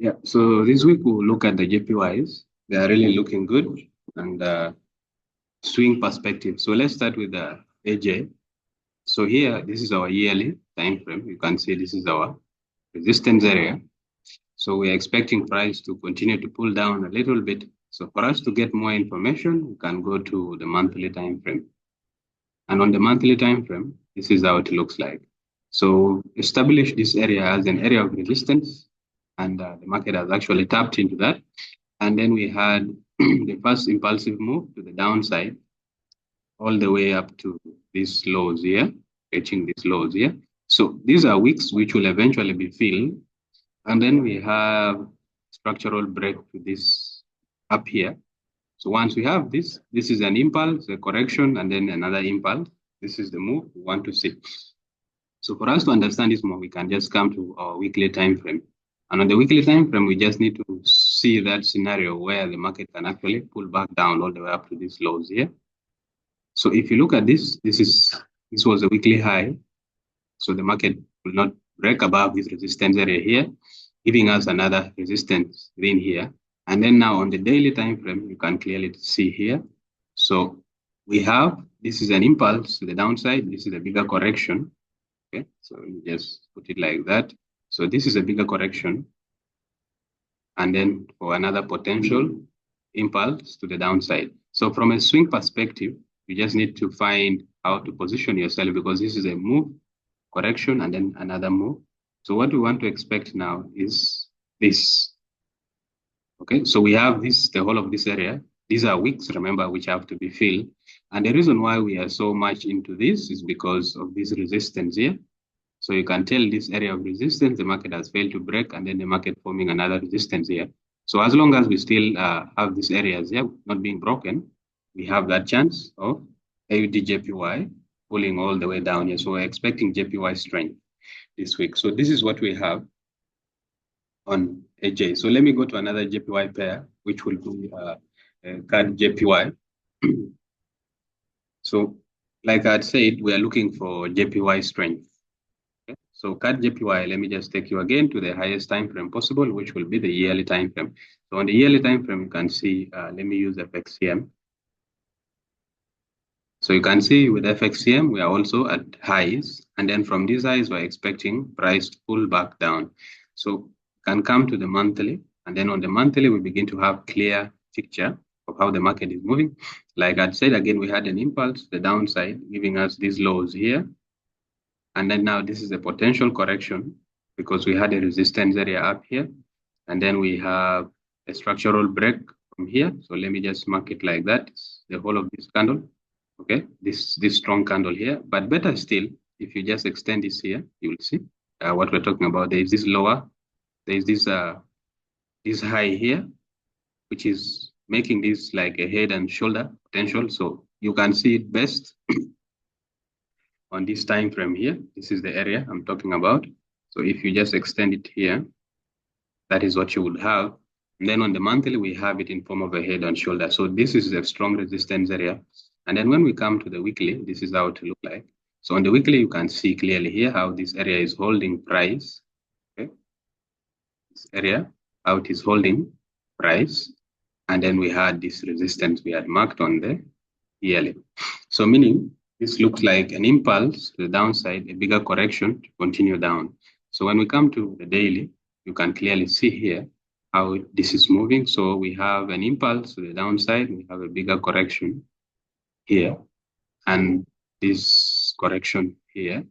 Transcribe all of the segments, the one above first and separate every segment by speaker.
Speaker 1: Yeah, so this week we'll look at the JPYs. They are really looking good and swing perspective. So let's start with the AJ. So here, this is our yearly time frame. You can see this is our resistance area. So we're expecting price to continue to pull down a little bit. So for us to get more information, we can go to the monthly time frame. And on the monthly time frame, this is how it looks like. So establish this area as an area of resistance, and the market has actually tapped into that. And then we had the first impulsive move to the downside all the way up to these lows here, reaching these lows here. So these are wicks which will eventually be filled. And then we have structural break to this up here. So once we have this, this is an impulse, a correction, and then another impulse. This is the move we want to see. So for us to understand this more, we can just come to our weekly time frame. And on the weekly time frame, we just need to see that scenario where the market can actually pull back down all the way up to these lows here. So if you look at this, this was a weekly high. So the market will not break above this resistance area here, giving us another resistance in here. And then now on the daily time frame, you can clearly see here. So we have, this is an impulse to the downside. This is a bigger correction. Okay, so let me just put it like that. So this is a bigger correction. And then for another potential impulse to the downside. So from a swing perspective, you just need to find how to position yourself because this is a move, correction, and then another move. So what we want to expect now is this. Okay, so we have this, the whole of this area. These are wicks, remember, which have to be filled. And the reason why we are so much into this is because of this resistance here. So you can tell this area of resistance, the market has failed to break, and then the market forming another resistance here. So as long as we still have these areas here not being broken, we have that chance of AUD pulling all the way down here. So we're expecting JPY strength this week. So this is what we have on AJ. So let me go to another JPY pair, which will be CAD JPY. So like I said, we are looking for JPY strength. Okay? So CAD JPY, let me just take you again to the highest time frame possible, which will be the yearly time frame. So on the yearly time frame, you can see, let me use FXCM. So you can see with FXCM, we are also at highs. And then from these highs, we're expecting price to pull back down. So can come to the monthly. And then on the monthly, we begin to have clear picture of how the market is moving. Like I said, again, we had an impulse, the downside, giving us these lows here. And then now this is a potential correction because we had a resistance area up here. And then we have a structural break from here. So let me just mark it like that. The whole of this candle. Okay, this strong candle here. But better still, if you just extend this here, you will see what we're talking about. There is this lower, there is this high here, which is making this like a head and shoulder potential. So you can see it best on this time frame here. This is the area I'm talking about. So if you just extend it here, that is what you would have. And then on the monthly, we have it in form of a head and shoulder. So this is a strong resistance area. And then when we come to the weekly, this is how it look like. So on the weekly, you can see clearly here how this area is holding price. Okay, this area, how it is holding price. And then we had this resistance we had marked on the yearly. So meaning this looks like an impulse to the downside, a bigger correction to continue down. So when we come to the daily, you can clearly see here how this is moving. So we have an impulse to the downside, we have a bigger correction here, and this correction here.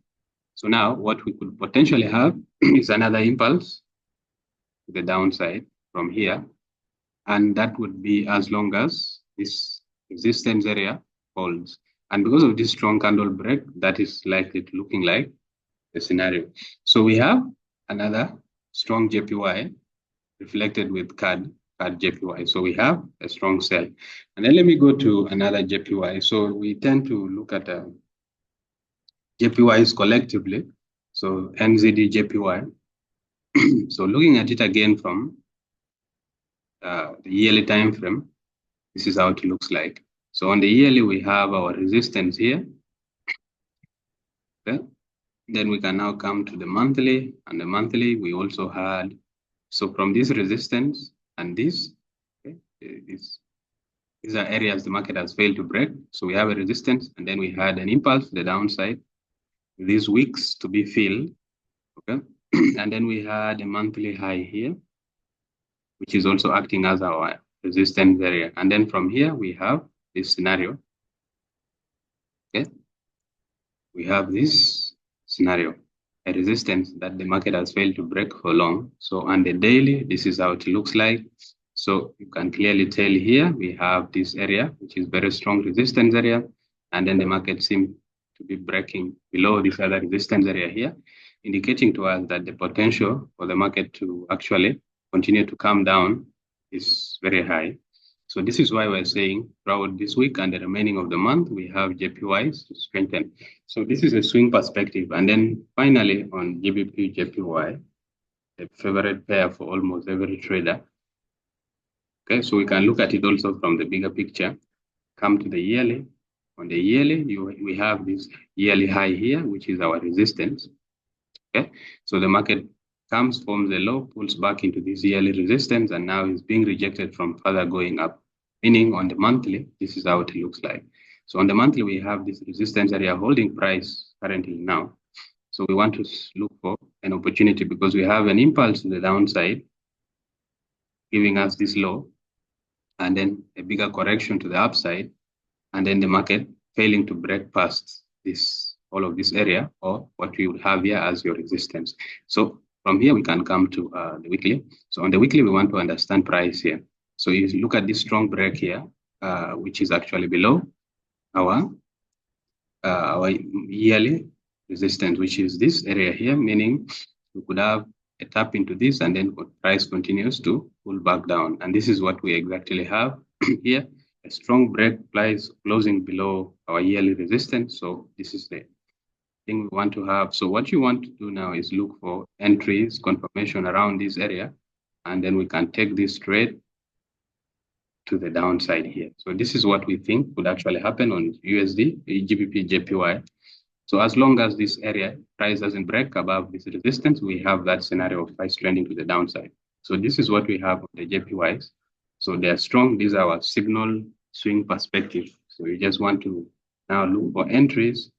Speaker 1: So now what we could potentially have is another impulse to the downside from here. And that would be as long as this resistance area holds. And because of this strong candle break, that is likely to looking like the scenario. So we have another strong JPY reflected with CAD JPY. So we have a strong sell. And then let me go to another JPY. So we tend to look at JPYs collectively. So NZD JPY. So looking at it again from the yearly time frame, this is how it looks like. So on the yearly, we have our resistance here. Okay. Then we can now come to the monthly. And the monthly, we also had So from this resistance and this, okay, these are areas the market has failed to break. So we have a resistance, and then we had an impulse to the downside, these wicks to be filled, okay? And then we had a monthly high here, which is also acting as our resistance area. And then from here, we have this scenario, okay? We have this scenario, a resistance that the market has failed to break for long. So on the daily, this is how it looks like. So you can clearly tell here, we have this area, which is very strong resistance area. And then the market seems to be breaking below this other resistance area here, indicating to us that the potential for the market to actually continue to come down is very high. So this is why we're saying throughout this week and the remaining of the month, we have JPYs to strengthen. So this is a swing perspective. And then finally on GBP, JPY, a favorite pair for almost every trader. Okay, so we can look at it also from the bigger picture. Come to the yearly. On the yearly, we have this yearly high here, which is our resistance. Okay, so the market comes, forms a low, pulls back into this yearly resistance, and now is being rejected from further going up. Meaning on the monthly, this is how it looks like. So on the monthly, we have this resistance area holding price currently now. So we want to look for an opportunity because we have an impulse to the downside, giving us this low, and then a bigger correction to the upside, and then the market failing to break past this, all of this area, or what we would have here as your resistance. So from here, we can come to the weekly. So on the weekly, we want to understand price here. So if you look at this strong break here, which is actually below our yearly resistance, which is this area here, meaning we could have a tap into this and then price continues to pull back down. And this is what we exactly have here. A strong break price closing below our yearly resistance. So this is the thing we want to have. So what you want to do now is look for entries, confirmation around this area, and then we can take this trade to the downside here. So this is what we think would actually happen on USD, GBP, JPY. So as long as this area price doesn't break above this resistance, we have that scenario of price trending to the downside. So this is what we have on the JPYs. So they are strong. These are our signal swing perspective. So you just want to now look for entries